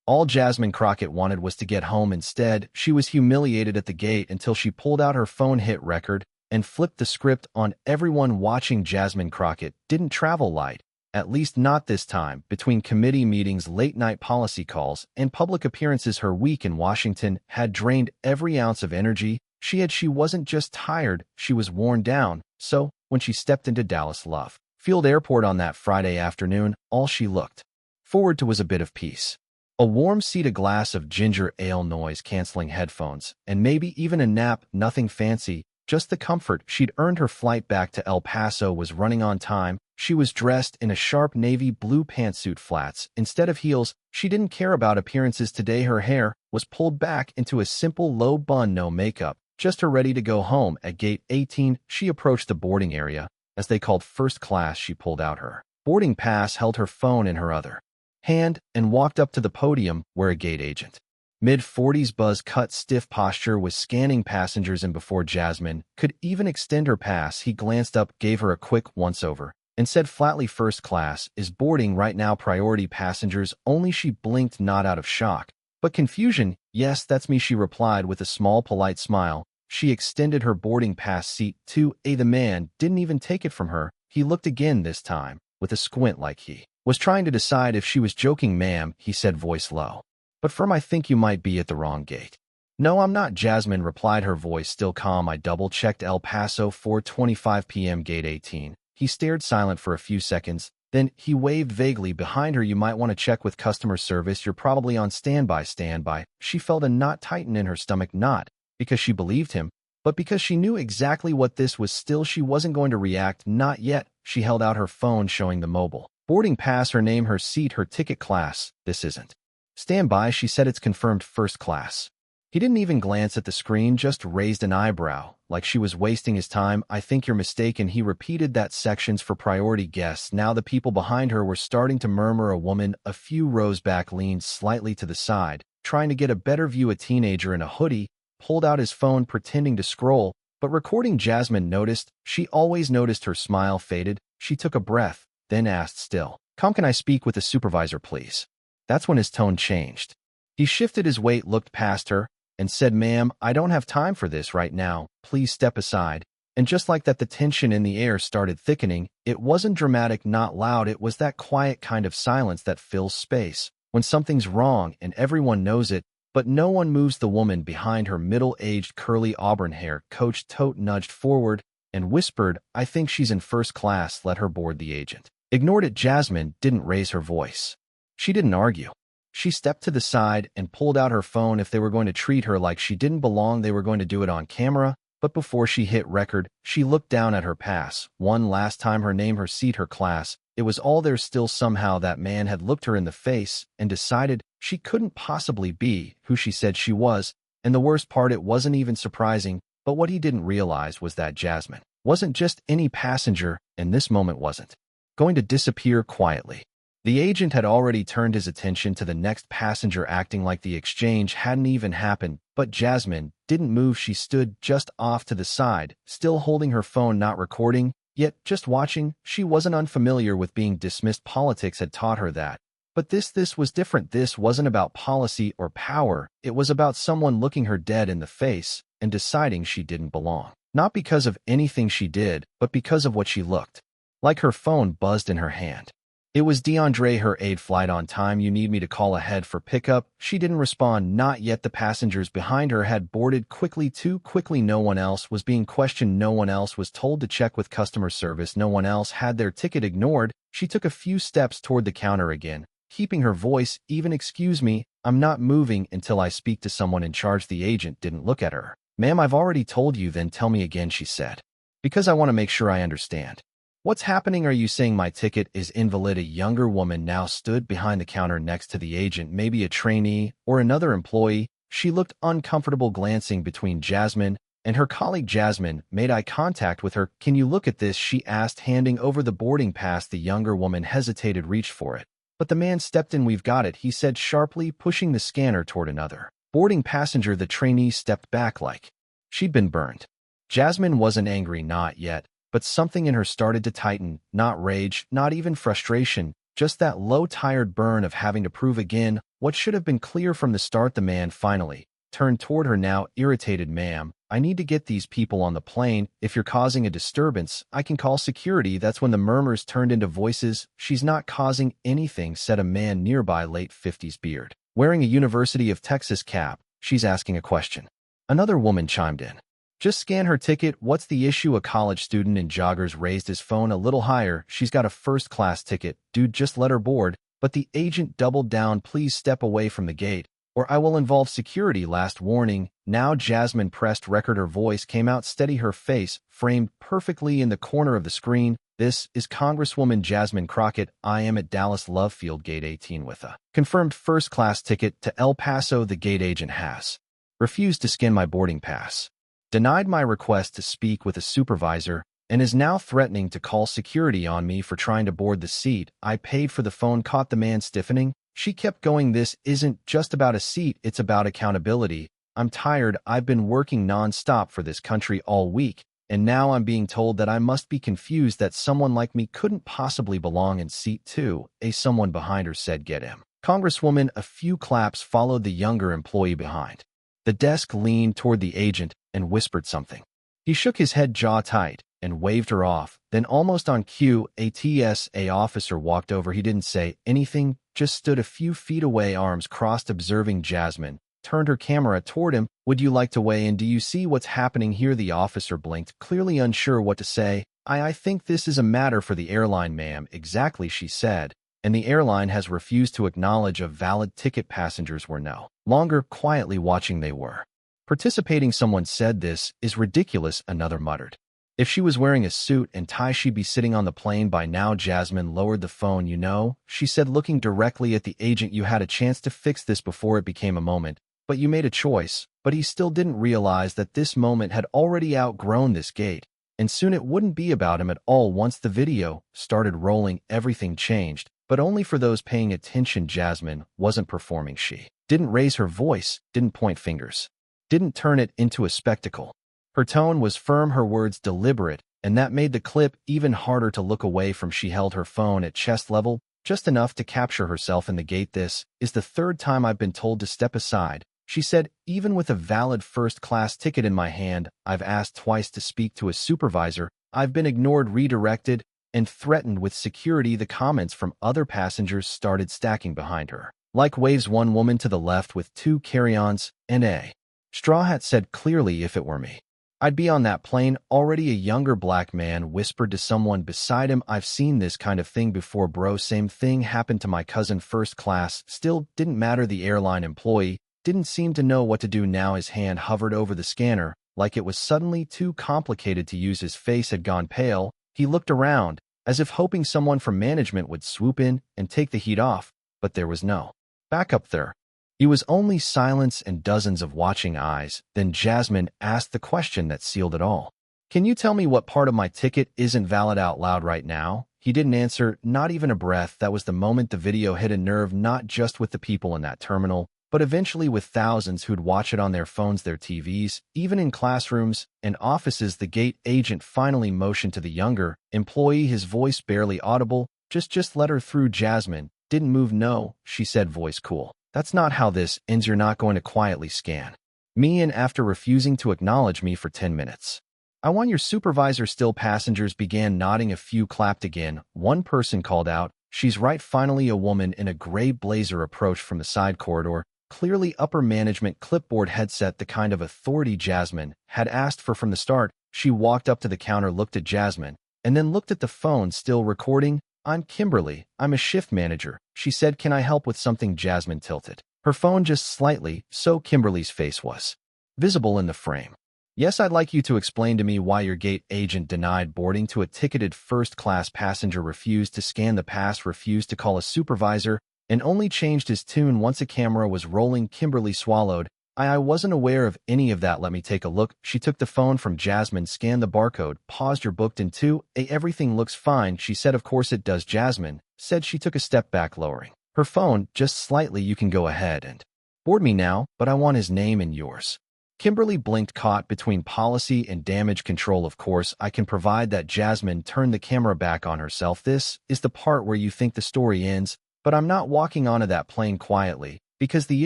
All Jasmine Crockett wanted was to get home instead. She was humiliated at the gate until she pulled out her phone hit record and flipped the script on everyone watching. Jasmine Crockett didn't travel light, at least not this time. Between committee meetings, late-night policy calls, and public appearances, her week in Washington had drained every ounce of energy she wasn't just tired, she was worn down. So, when she stepped into Dallas Love Field Airport on that Friday afternoon, all she looked forward to was a bit of peace. A warm seat, a glass of ginger ale, noise-canceling headphones, and maybe even a nap. Nothing fancy, just the comfort. She'd earned her flight back to El Paso was running on time. She was dressed in a sharp navy blue pantsuit, flats instead of heels. She didn't care about appearances today. Her hair was pulled back into a simple low bun, no makeup, just her ready to go home. At gate 18, she approached the boarding area, as they called first class. She pulled out her boarding pass, held her phone in her other hand, and walked up to the podium where a gate agent, mid-40s, buzz-cut, stiff posture, was scanning passengers. And before Jasmine could even extend her pass, he glanced up, gave her a quick once-over, and said flatly, "First class is boarding right now, priority passengers only." She blinked, not out of shock, but confusion. "Yes, that's me," she replied with a small, polite smile. She extended her boarding pass seat to the man didn't even take it from her. He looked again, this time with a squint, like he was trying to decide if she was joking. "Ma'am," he said, voice low, "but firm, I think you might be at the wrong gate." "No, I'm not," Jasmine replied, her voice still calm. "I double-checked. El Paso, 4:25 p.m., gate 18. He stared, silent for a few seconds. Then he waved vaguely behind her. "You might want to check with customer service. You're probably on standby." Standby. She felt a knot tighten in her stomach, not because she believed him, but because she knew exactly what this was. Still, she wasn't going to react, not yet. She held out her phone, showing the mobile boarding pass, her name, her seat, her ticket. "Class, this isn't standby," she said. "It's confirmed first class." He didn't even glance at the screen, just raised an eyebrow, like she was wasting his time. "I think you're mistaken." He repeated that, sections for priority guests. Now the people behind her were starting to murmur. A woman a few rows back leaned slightly to the side, trying to get a better view. A teenager in a hoodie pulled out his phone, pretending to scroll, but recording. Jasmine noticed. She always noticed. Her smile faded. She took a breath, then asked, still calm, "Can I speak with the supervisor, please?" That's when his tone changed. He shifted his weight, looked past her, and said, "Ma'am, I don't have time for this right now. Please step aside." And just like that, the tension in the air started thickening. It wasn't dramatic, not loud. It was that quiet kind of silence that fills space when something's wrong and everyone knows it, but no one moves. The woman behind her, middle-aged, curly auburn hair, coach tote, nudged forward and whispered, "I think she's in first class. Let her board." The agent ignored it. Jasmine didn't raise her voice. She didn't argue. She stepped to the side and pulled out her phone. If they were going to treat her like she didn't belong, they were going to do it on camera. But before she hit record, she looked down at her pass. One last time, her name, her seat, her class. It was all there still. Somehow that man had looked her in the face and decided she couldn't possibly be who she said she was. And the worst part, it wasn't even surprising, but what he didn't realize was that Jasmine wasn't just any passenger, and this moment wasn't going to disappear quietly. The agent had already turned his attention to the next passenger, acting like the exchange hadn't even happened. But Jasmine didn't move. She stood just off to the side, still holding her phone, not recording, yet just watching. She wasn't unfamiliar with being dismissed. Politics had taught her that. But this was different. This wasn't about policy or power. It was about someone looking her dead in the face and deciding she didn't belong. Not because of anything she did, but because of what she looked like. Her phone buzzed in her hand. It was DeAndre, her aide. "Flight on time. You need me to call ahead for pickup?" She didn't respond. Not yet. The passengers behind her had boarded quickly, too quickly. No one else was being questioned. No one else was told to check with customer service. No one else had their ticket ignored. She took a few steps toward the counter again, keeping her voice even. "Excuse me, I'm not moving until I speak to someone in charge." The agent didn't look at her. "Ma'am, I've already told you." "Then tell me again," she said. "Because I want to make sure I understand. What's happening? Are you saying my ticket is invalid?" A younger woman now stood behind the counter next to the agent, maybe a trainee or another employee. She looked uncomfortable, glancing between Jasmine and her colleague. Jasmine made eye contact with her. "Can you look at this?" she asked, handing over the boarding pass. The younger woman hesitated, reached for it. But the man stepped in. "We've got it," he said sharply, pushing the scanner toward another boarding passenger. The trainee stepped back like she'd been burned. Jasmine wasn't angry, not yet. But something in her started to tighten, not rage, not even frustration, Just that low, tired burn of having to prove again what should have been clear from the start. The man finally turned toward her, now irritated. Ma'am, I need to get these people on the plane. If you're causing a disturbance, I can call security. That's when the murmurs turned into voices. She's not causing anything, said a man nearby, late 50s beard, wearing a University of Texas cap. She's asking a question. Another woman chimed in. Just scan her ticket. What's the issue? A college student in joggers raised his phone a little higher. She's got a first-class ticket. Dude, just let her board. But the agent doubled down. Please step away from the gate, or I will involve security. Last warning. Now Jasmine pressed record. Her voice came out steady, her face framed perfectly in the corner of the screen. This is Congresswoman Jasmine Crockett. I am at Dallas Love Field, Gate 18, with a confirmed first-class ticket to El Paso. The gate agent has refused to scan my boarding pass, denied my request to speak with a supervisor, and is now threatening to call security on me for trying to board the seat I paid for. The phone caught the man stiffening. She kept going. This isn't just about a seat, it's about accountability. I'm tired. I've been working non-stop for this country all week, and now I'm being told that I must be confused, that someone like me couldn't possibly belong in seat 2. Someone behind her said, "Get him, Congresswoman." A few claps followed. The younger employee behind the desk leaned toward the agent and whispered something. He shook his head, jaw tight, and waved her off. Then, almost on cue, a TSA officer walked over. He didn't say anything, just stood a few feet away, arms crossed, observing Jasmine. Turned her camera toward him. "Would you like to weigh in? Do you see what's happening here?" The officer blinked, clearly unsure what to say. I think this is a matter for the airline, ma'am." "Exactly," she said. "And the airline has refused to acknowledge a valid ticket. Passengers were no longer quietly watching, they were participating." Someone said, "This is ridiculous," another muttered. "If she was wearing a suit and tie, she'd be sitting on the plane by now." Jasmine lowered the phone. "You know," she said, looking directly at the agent, "you had a chance to fix this before it became a moment, but you made a choice." But he still didn't realize that this moment had already outgrown this gate, and soon it wouldn't be about him at all. Once the video started rolling, everything changed, but only for those paying attention. Jasmine wasn't performing. She didn't raise her voice, didn't point fingers, didn't turn it into a spectacle. Her tone was firm, her words deliberate, and that made the clip even harder to look away from. She held her phone at chest level, just enough to capture herself in the gate. "This is the third time I've been told to step aside," she said. "Even with a valid first-class ticket in my hand, I've asked twice to speak to a supervisor. I've been ignored, redirected, and threatened with security." The comments from other passengers started stacking behind her like waves. One woman to the left with 2 carry-ons and a straw hat said clearly, "If it were me, I'd be on that plane already." A younger black man whispered to someone beside him, "I've seen this kind of thing before, bro. Same thing happened to my cousin, first class." Still didn't matter. The airline employee didn't seem to know what to do now. His hand hovered over the scanner like it was suddenly too complicated to use. His face had gone pale. He looked around, as if hoping someone from management would swoop in and take the heat off, but there was no backup there. It was only silence and dozens of watching eyes. Then Jasmine asked the question that sealed it all. "Can you tell me what part of my ticket isn't valid out loud right now?" He didn't answer, not even a breath. That was the moment the video hit a nerve, not just with the people in that terminal, but eventually with thousands who'd watch it on their phones, their TVs, even in classrooms and offices. The gate agent finally motioned to the younger employee, his voice barely audible. Just let her through." Jasmine didn't move. "No," she said, voice cool. "That's not how this ends. You're not going to quietly scan me in after refusing to acknowledge me for 10 minutes. I want your supervisor." Still passengers began nodding. A few clapped again. One person called out, "She's right." Finally, a woman in a gray blazer approached from the side corridor, clearly upper management, clipboard, headset, the kind of authority Jasmine had asked for from the start. She walked up to the counter, looked at Jasmine, and then looked at the phone still recording. "I'm Kimberly. I'm a shift manager," she said. "Can I help with something?" Jasmine tilted her phone just slightly so Kimberly's face was visible in the frame. "Yes, I'd like you to explain to me why your gate agent denied boarding to a ticketed first-class passenger, refused to scan the pass, refused to call a supervisor, and only changed his tune once a camera was rolling." Kimberly swallowed. I wasn't aware of any of that. Let me take a look." She took the phone from Jasmine, scanned the barcode, paused. "You're booked in 2. Everything looks fine," she said. "Of course it does," Jasmine said. She took a step back, lowering her phone just slightly. "You can go ahead and board me now, but I want his name and yours." Kimberly blinked, caught between policy and damage control. Of course, I can provide that. Jasmine turned the camera back on herself. This is the part where you think the story ends, but I'm not walking onto that plane quietly, because the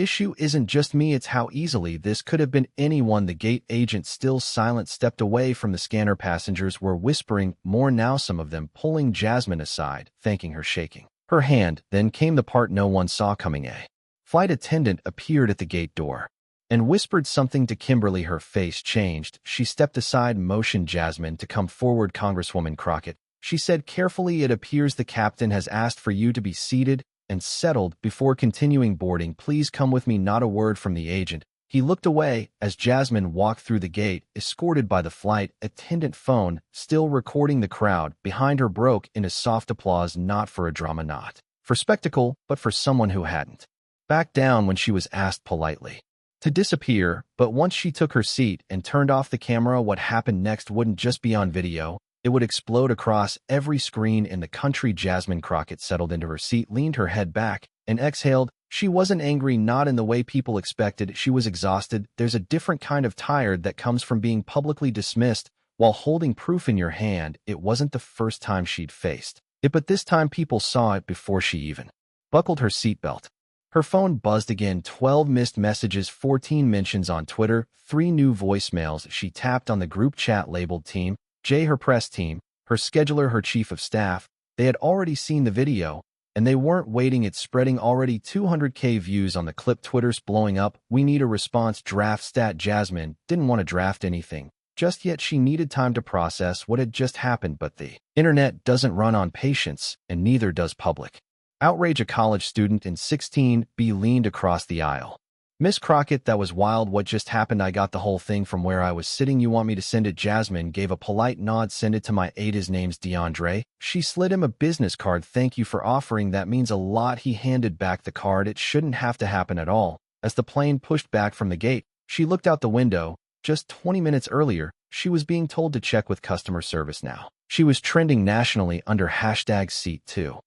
issue isn't just me, it's how easily this could have been anyone. The gate agent, still silent, stepped away from the scanner. Passengers were whispering more now, some of them pulling Jasmine aside, thanking her, shaking her hand. Then came the part no one saw coming. A flight attendant appeared at the gate door and whispered something to Kimberly. Her face changed. She stepped aside, motioned Jasmine to come forward. Congresswoman Crockett, she said carefully, it appears the captain has asked for you to be seated and settled before continuing boarding. Please come with me. Not a word from the agent. He looked away as Jasmine walked through the gate, escorted by the flight attendant. Phone, still recording the crowd behind her, broke into soft applause, not for a drama, not for spectacle, but for someone who hadn't backed down when she was asked politely to disappear. But once she took her seat and turned off the camera, what happened next wouldn't just be on video. It would explode across every screen in the country. Jasmine Crockett settled into her seat, leaned her head back, and exhaled. She wasn't angry, not in the way people expected. She was exhausted. There's a different kind of tired that comes from being publicly dismissed while holding proof in your hand. It wasn't the first time she'd faced it, but this time people saw it before she even buckled her seatbelt. Her phone buzzed again. 12 missed messages, 14 mentions on Twitter, 3 new voicemails. She tapped on the group chat labeled Team J, her press team, her scheduler, her chief of staff. They had already seen the video, and they weren't waiting. It's spreading, already 200K views on the clip. Twitter's blowing up. We need a response. Draft stat. Jasmine didn't want to draft anything just yet. She needed time to process what had just happened, but the internet doesn't run on patience, and neither does public outrage. A college student in 16B leaned across the aisle. Miss Crockett, that was wild. What just happened? I got the whole thing from where I was sitting. You want me to send it? Jasmine gave a polite nod. Send it to my aide. His name's DeAndre. She slid him a business card. Thank you for offering. That means a lot. He handed back the card. It shouldn't have to happen at all. As the plane pushed back from the gate, she looked out the window. Just 20 minutes earlier, she was being told to check with customer service. Now she was trending nationally under #seat2.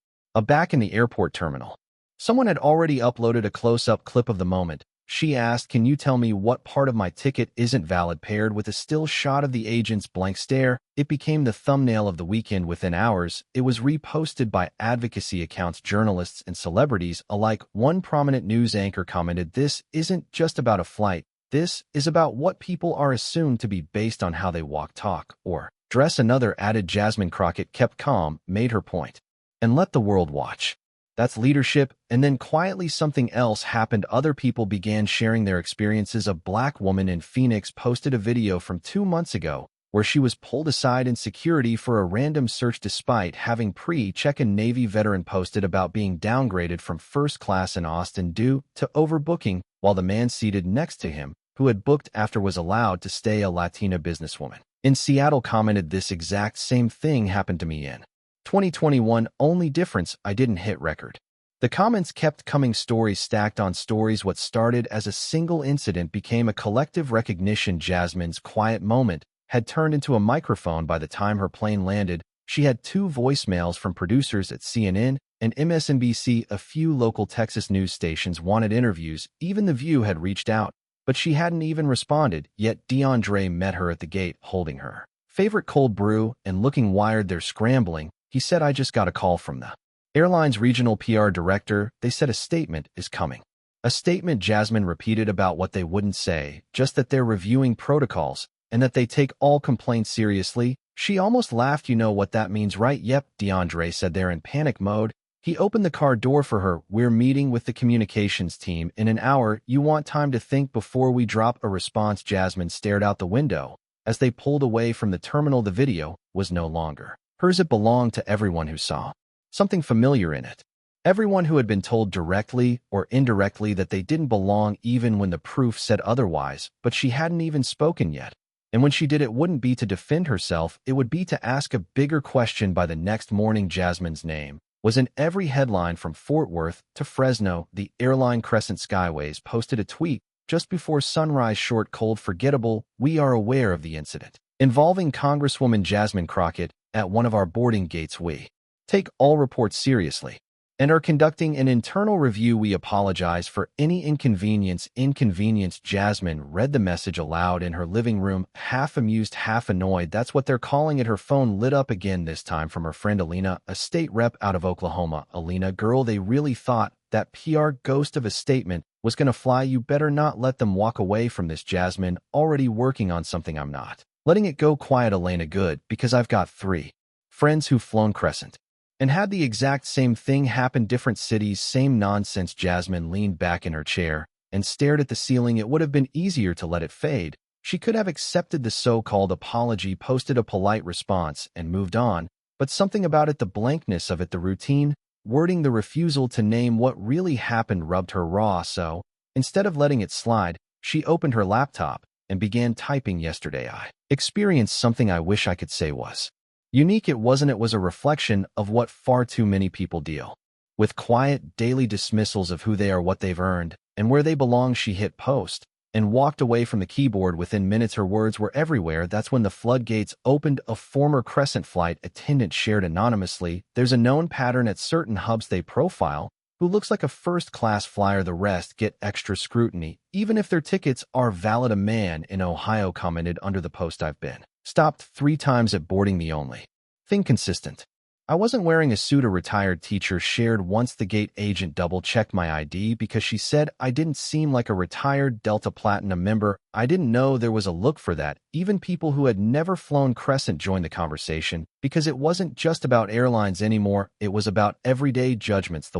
Back in the airport terminal, someone had already uploaded a close-up clip of the moment. She asked, can you tell me what part of my ticket isn't valid? Paired with a still shot of the agent's blank stare, it became the thumbnail of the weekend. Within hours, it was reposted by advocacy accounts, journalists, and celebrities alike. One prominent news anchor commented, this isn't just about a flight. This is about what people are assumed to be based on how they walk, talk, or dress. Another added, Jasmine Crockett kept calm, made her point, and let the world watch. That's leadership. And then quietly something else happened. Other people began sharing their experiences. A black woman in Phoenix posted a video from 2 months ago where she was pulled aside in security for a random search despite having pre-check. A Navy veteran posted about being downgraded from first class in Austin due to overbooking, while the man seated next to him, who had booked after, was allowed to stay. A Latina businesswoman in Seattle commented, this exact same thing happened to me in 2021, only difference I didn't hit record. The comments kept coming, stories stacked on stories. What started as a single incident became a collective recognition. Jasmine's quiet moment had turned into a microphone. By the time her plane landed, she had 2 voicemails from producers at CNN and MSNBC. A few local Texas news stations wanted interviews. Even The View had reached out, but she hadn't even responded. Yet DeAndre met her at the gate, holding her favorite cold brew and looking wired. They're scrambling. He said, I just got a call from the airline's regional PR director. They said a statement is coming. A statement, Jasmine repeated, about what they wouldn't say, just that they're reviewing protocols and that they take all complaints seriously. She almost laughed. You know what that means, right? Yep, DeAndre said. They're in panic mode. He opened the car door for her. We're meeting with the communications team in an hour. You want time to think before we drop a response. Jasmine stared out the window as they pulled away from the terminal. The video was no longer hers. It belonged to everyone who saw something familiar in it. Everyone who had been told directly or indirectly that they didn't belong, even when the proof said otherwise. But she hadn't even spoken yet. And when she did, it wouldn't be to defend herself. It would be to ask a bigger question. By the next morning, Jasmine's name was in every headline from Fort Worth to Fresno. The Airline Crescent Skyways posted a tweet just before sunrise, short, cold, forgettable. We are aware of the incident involving Congresswoman Jasmine Crockett at one of our boarding gates. We take all reports seriously and are conducting an internal review. We apologize for any inconvenience. Jasmine read the message aloud in her living room, half amused, half annoyed. That's what they're calling it. Her phone lit up again, this time from her friend Alina, a state rep out of Oklahoma. Alina, girl, they really thought that PR ghost of a statement was going to fly. You better not let them walk away from this. Jasmine, already working on something. I'm not letting it go quiet, Elena. Good, because I've got 3 friends who've flown Crescent and had the exact same thing happen. Different cities, same nonsense. Jasmine leaned back in her chair and stared at the ceiling. It would have been easier to let it fade. She could have accepted the so-called apology, posted a polite response, and moved on, but something about it, the blankness of it, the routine, wording, the refusal to name what really happened rubbed her raw. So, instead of letting it slide, she opened her laptop and began typing. Yesterday I experienced something I wish I could say was unique. It wasn't. It was a reflection of what far too many people deal with: quiet, daily dismissals of who they are, what they've earned, and where they belong. She hit post and walked away from the keyboard. Within minutes, her words were everywhere. That's when the floodgates opened. A former Crescent flight attendant shared anonymously, "There's a known pattern at certain hubs. They profile who looks like a first-class flyer. The rest get extra scrutiny, even if their tickets are valid." A man in Ohio commented under the post, "I've been stopped 3 times at boarding. The only thing consistent, I wasn't wearing a suit." A retired teacher shared, "Once the gate agent double-checked my ID because she said I didn't seem like a retired Delta Platinum member. I didn't know there was a look for that." Even people who had never flown Crescent joined the conversation because it wasn't just about airlines anymore. It was about everyday judgments. The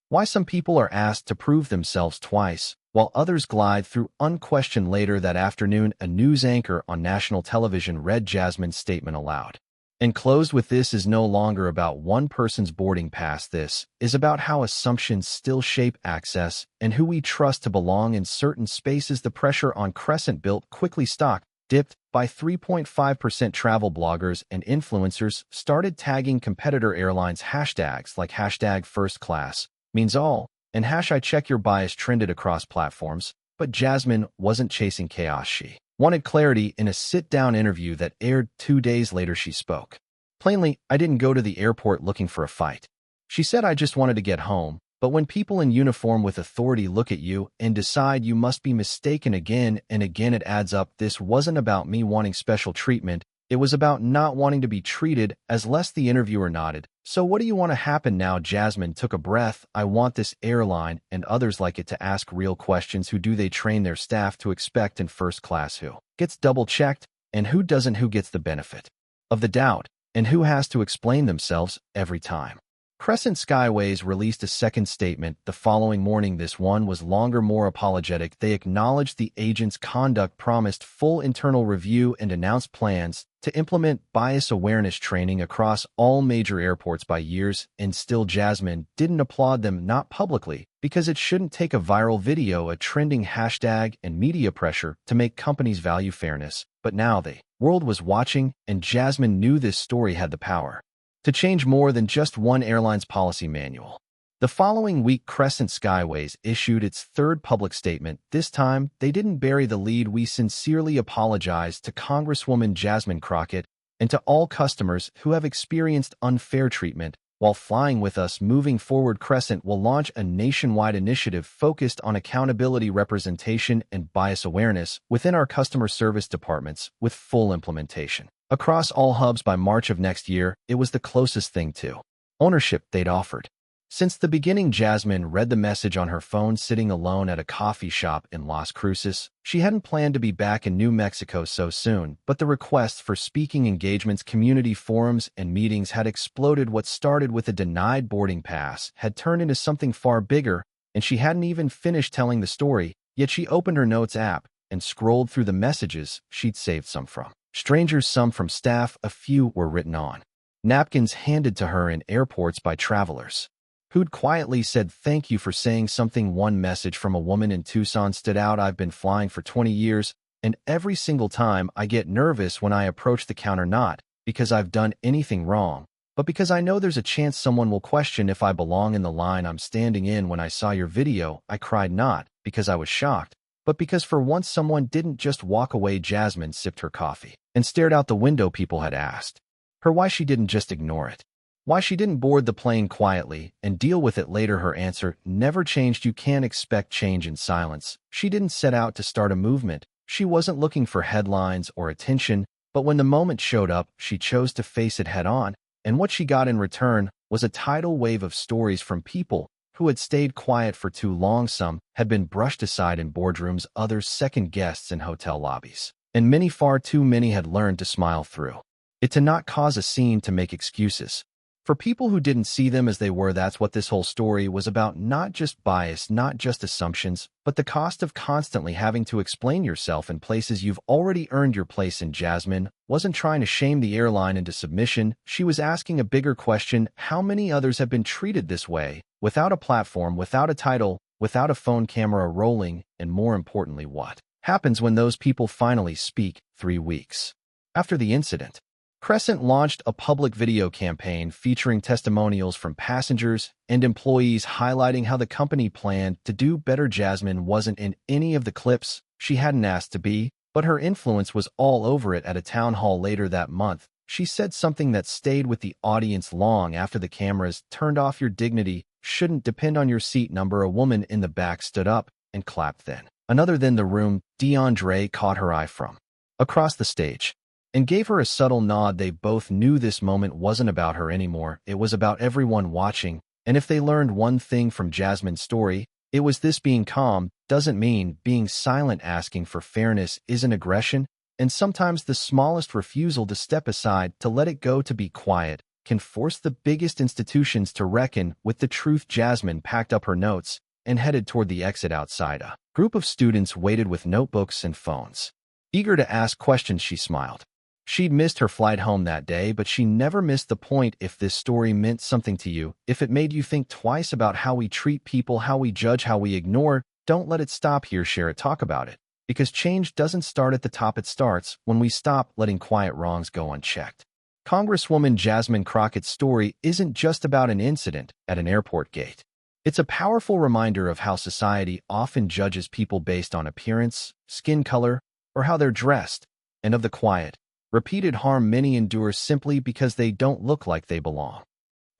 why some people are asked to prove themselves twice, while others glide through unquestioned. Later that afternoon, a news anchor on national television read Jasmine's statement aloud and closed with, "This is no longer about one person's boarding pass. This is about how assumptions still shape access and who we trust to belong in certain spaces." The pressure on Crescent built quickly. Stock dipped by 3.5%. Travel bloggers and influencers started tagging competitor airlines. Hashtags like hashtag first class means all and hash I check your bias trended across platforms. But Jasmine wasn't chasing chaos. She wanted clarity. In a sit-down interview that aired 2 days later, she spoke plainly. "I didn't go to the airport looking for a fight," she said. "I just wanted to get home. But when people in uniform with authority look at you and decide you must be mistaken again and again, it adds up. This wasn't about me wanting special treatment. It was about not wanting to be treated as less." The interviewer nodded. "So what do you want to happen now?" Jasmine took a breath. "I want this airline and others like it to ask real questions. Who do they train their staff to expect in first class? Who gets double-checked and who doesn't? Who gets the benefit of the doubt and who has to explain themselves every time?" Crescent Skyways released a second statement the following morning. This one was longer, more apologetic. They acknowledged the agent's conduct, promised full internal review, and announced plans to implement bias awareness training across all major airports by years. And still, Jasmine didn't applaud them, not publicly, because it shouldn't take a viral video, a trending hashtag, and media pressure to make companies value fairness. But now the world was watching, and Jasmine knew this story had the power to change more than just one airline's policy manual. The following week, Crescent Skyways issued its 3rd public statement. This time, they didn't bury the lead. "We sincerely apologize to Congresswoman Jasmine Crockett and to all customers who have experienced unfair treatment while flying with us. Moving forward, Crescent will launch a nationwide initiative focused on accountability, representation, and bias awareness within our customer service departments, with full implementation across all hubs by March of next year." It was the closest thing to ownership they'd offered since the beginning. Jasmine read the message on her phone, sitting alone at a coffee shop in Las Cruces. She hadn't planned to be back in New Mexico so soon, but the requests for speaking engagements, community forums, and meetings had exploded. What started with a denied boarding pass had turned into something far bigger, and she hadn't even finished telling the story. Yet she opened her notes app and scrolled through the messages she'd saved, some from strangers, some from staff. A few were written on napkins handed to her in airports by travelers who'd quietly said, "Thank you for saying something." One message from a woman in Tucson stood out. "I've been flying for 20 years, and every single time I get nervous when I approach the counter, not because I've done anything wrong, but because I know there's a chance someone will question if I belong in the line I'm standing in. When I saw your video, I cried, not because I was shocked, but because for once someone didn't just walk away." Jasmine sipped her coffee and stared out the window. People had asked her why she didn't just ignore it, Why she didn't board the plane quietly and deal with it later, her answer never changed. You can't expect change in silence. She didn't set out to start a movement. She wasn't looking for headlines or attention, but when the moment showed up, she chose to face it head on, and what she got in return was a tidal wave of stories from people who had stayed quiet for too long. Some had been brushed aside in boardrooms, others second guests in hotel lobbies, and many, far too many, had learned to smile through it, to not cause a scene, to make excuses for people who didn't see them as they were. That's what this whole story was about. Not just bias, not just assumptions, but the cost of constantly having to explain yourself in places you've already earned your place in. Jasmine wasn't trying to shame the airline into submission. She was asking a bigger question: how many others have been treated this way, without a platform, without a title, without a phone camera rolling, and more importantly, what happens when those people finally speak? 3 weeks after the incident, Crescent launched a public video campaign featuring testimonials from passengers and employees highlighting how the company planned to do better. Jasmine wasn't in any of the clips. She hadn't asked to be, but her influence was all over it. At a town hall later that month, she said something that stayed with the audience long after the cameras turned off: your dignity shouldn't depend on your seat number. A woman in the back stood up and clapped. Then another. Then the room. DeAndre caught her eye from across the stage and gave her a subtle nod. They both knew this moment wasn't about her anymore. It was about everyone watching. And if they learned one thing from Jasmine's story, it was this: being calm doesn't mean being silent. Asking for fairness isn't aggression, and sometimes the smallest refusal to step aside, to let it go, to be quiet, can force the biggest institutions to reckon with the truth. Jasmine packed up her notes and headed toward the exit. Outside, a group of students waited with notebooks and phones, eager to ask questions. She smiled. She'd missed her flight home that day, but she never missed the point. If this story meant something to you, if it made you think twice about how we treat people, how we judge, how we ignore, don't let it stop here. Share it, talk about it. Because change doesn't start at the top, it starts when we stop letting quiet wrongs go unchecked. Congresswoman Jasmine Crockett's story isn't just about an incident at an airport gate. It's a powerful reminder of how society often judges people based on appearance, skin color, or how they're dressed, and of the quiet, repeated harm many endure simply because they don't look like they belong.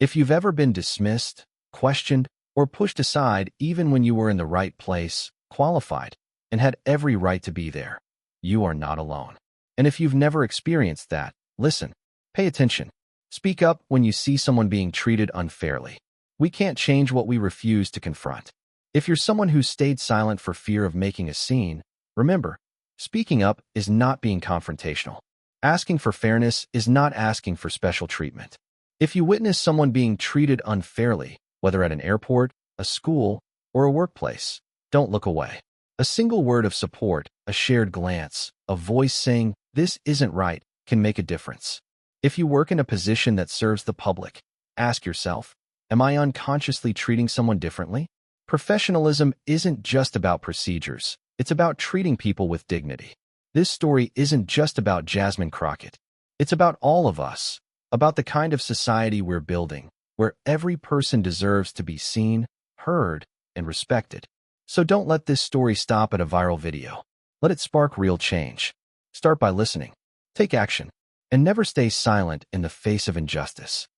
If you've ever been dismissed, questioned, or pushed aside, even when you were in the right place, qualified, and had every right to be there, you are not alone. And if you've never experienced that, listen, pay attention. Speak up when you see someone being treated unfairly. We can't change what we refuse to confront. If you're someone who stayed silent for fear of making a scene, remember, speaking up is not being confrontational. Asking for fairness is not asking for special treatment. If you witness someone being treated unfairly, whether at an airport, a school, or a workplace, don't look away. A single word of support, a shared glance, a voice saying, "This isn't right," can make a difference. If you work in a position that serves the public, ask yourself, am I unconsciously treating someone differently? Professionalism isn't just about procedures. It's about treating people with dignity. This story isn't just about Jasmine Crockett. It's about all of us, about the kind of society we're building, where every person deserves to be seen, heard, and respected. So don't let this story stop at a viral video. Let it spark real change. Start by listening, take action, and never stay silent in the face of injustice.